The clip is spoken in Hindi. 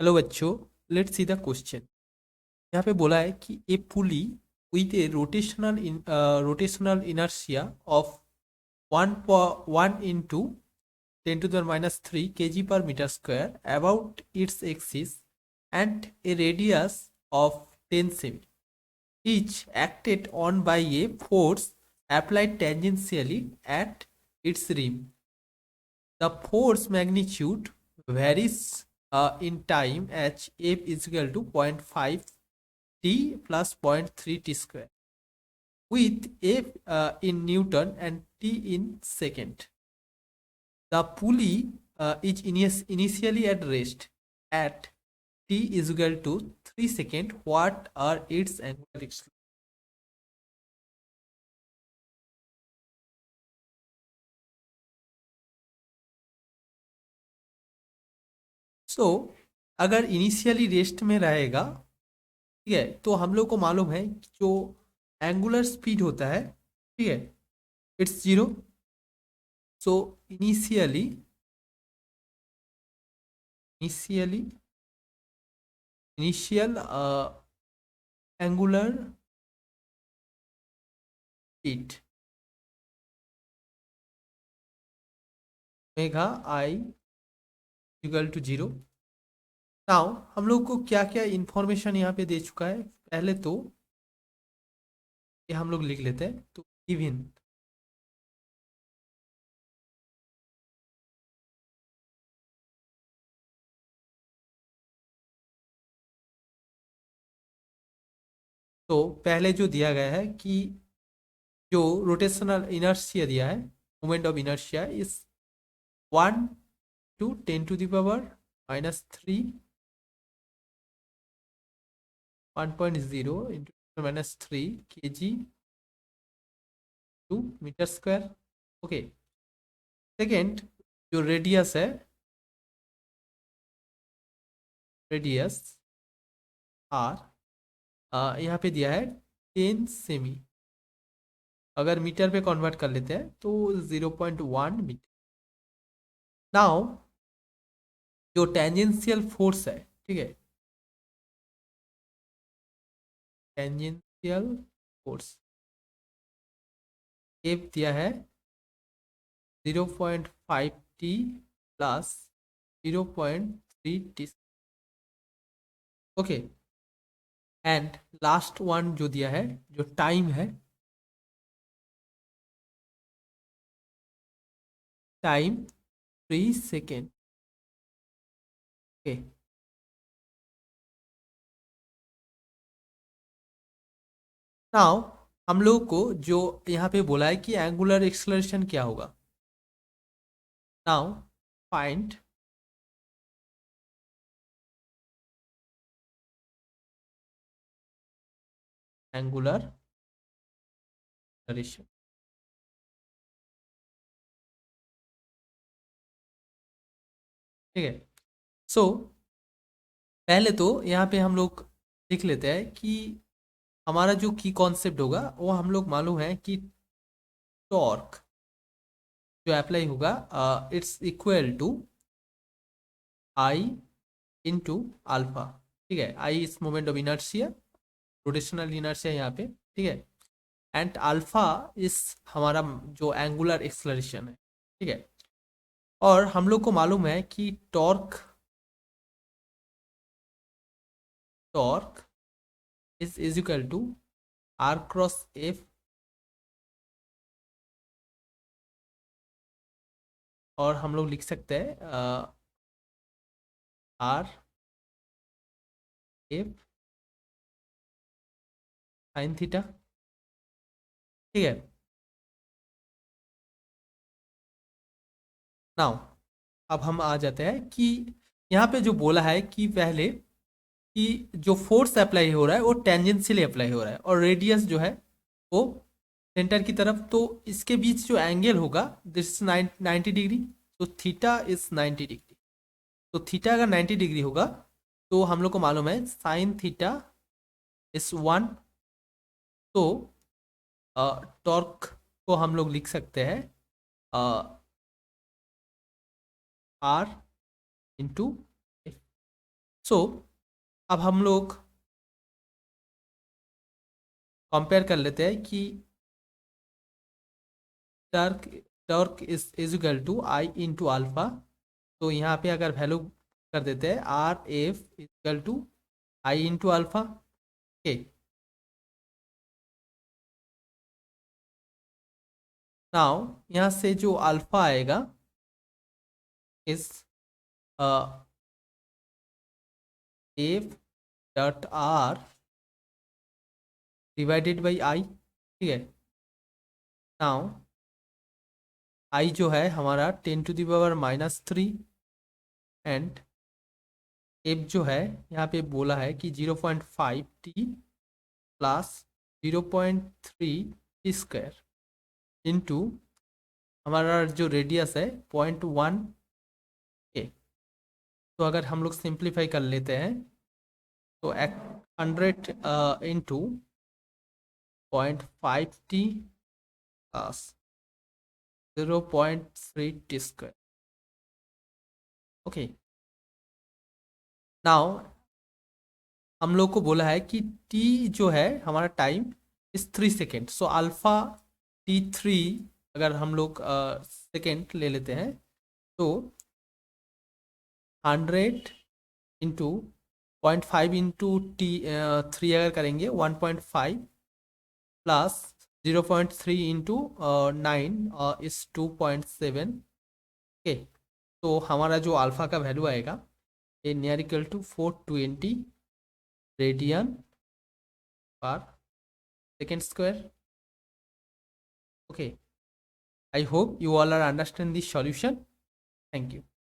हेलो बच्चों, लेट्स सी द क्वेश्चन। यहाँ पे बोला है कि a pulley with a rotational inertia of 1 × 10⁻³ kg per meter square about its axis and a radius of 10 cm each acted on by a force applied tangentially at its rim. The force magnitude varies in time as f is equal to 0.5 t plus zero point 0.3 t square with f in Newton and t in second. The pulley is initially at rest at t is equal to 3 second. What are its angular acceleration? So, अगर इनिशियली रेस्ट में रहेगा, ठीक है, तो हम लोग को मालूम है कि जो एंगुलर स्पीड होता है, ठीक है, it's zero. So initially initial angular speed omega I equal to zero. Now हम लोग को क्या क्या इंफॉर्मेशन यहाँ पे दे चुका है. पहले तो ये हम लोग लिख लेते हैं. तो गिवन तो पहले जो दिया गया है कि जो रोटेशनल इनर्शिया दिया है, moment of inertia is 1 × 10⁻³ 1.0 × 10⁻³ kg two metre square. Okay. Second, जो रेडियस है, रेडियस आर यहाँ पे दिया है 10 सेमी. अगर मीटर पे कन्वर्ट कर लेते हैं तो 0.1 मीटर. नाउ जो टेंजेंशियल फोर्स है, ठीक है, टेंजेंशियल फोर्स एफ दिया है 0.5 T plus 0.3 T. Okay. And last one जो दिया है, जो टाइम है, टाइम 3 सेकेंड. ओके. नाउ हम लोग को जो यहाँ पे बोला है कि एंगुलर एक्सलरेशन क्या होगा. Now find angular acceleration. ठीक है. सो पहले तो यहाँ पे हम लोग लिख लेते हैं कि हमारा जो की कॉन्सेप्ट होगा वो हम लोग मालूम है कि टॉर्क जो अप्लाई होगा it's equal to I into alpha. ठीक है. I is moment of inertia, rotational inertia यहाँ पे. ठीक है. एंड अल्फा इस हमारा जो एंगुलर एक्सलरेशन है. ठीक है. और हम लोग को मालूम है कि torque is equal to R cross F. और हम लोग लिख सकते हैं आर एफ साइन थीटा. ठीक है. नाउ अब हम आ जाते हैं कि यहाँ पे जो बोला है कि पहले कि जो फोर्स अप्लाई हो रहा है वो टेंजेंशियली अप्लाई हो रहा है और रेडियस जो है वो सेंटर की तरफ. तो इसके बीच जो एंगल होगा दिस 90 डिग्री. तो थीटा इज 90 डिग्री. तो थीटा अगर 90 डिग्री होगा तो हम लोग को मालूम है साइन थीटा इज 1. तो टॉर्क को हम लोग लिख सकते हैं आर इंटू सो अब हम लोग कंपेयर कर लेते हैं कि torque torque is equal to I into alpha. तो यहाँ पे अगर वैल्यू कर देते हैं R F equal to I into alpha. Okay, now यहाँ से जो अल्फा आएगा is F dot R divided by I. ठीक है, नाउ आई जो है हमारा 10⁻³ एंड एफ जो है यहाँ पे बोला है कि 0.5t प्लस 0.3 t² इंटू हमारा जो रेडियस है 0.1 a। तो अगर हम लोग सिंप्लीफाई कर लेते हैं तो 100 into 0.5t plus 0.3 t²। Okay, now हम लोग को बोला है कि t जो है हमारा टाइम इस 3 सेकेंड। सो अल्फा t3 अगर हम लोग सेकेंड ले लेते हैं तो 100 इंटू 0.5 इंटू t3 अगर करेंगे 1.5 प्लस 0.3 इंटू 9 इस 2.7। ओके, तो हमारा जो अल्फा का वैल्यू आएगा ये नियर इक्वल टू 420 रेडियन पर second square. Okay, I hope you all are understand this solution. Thank you.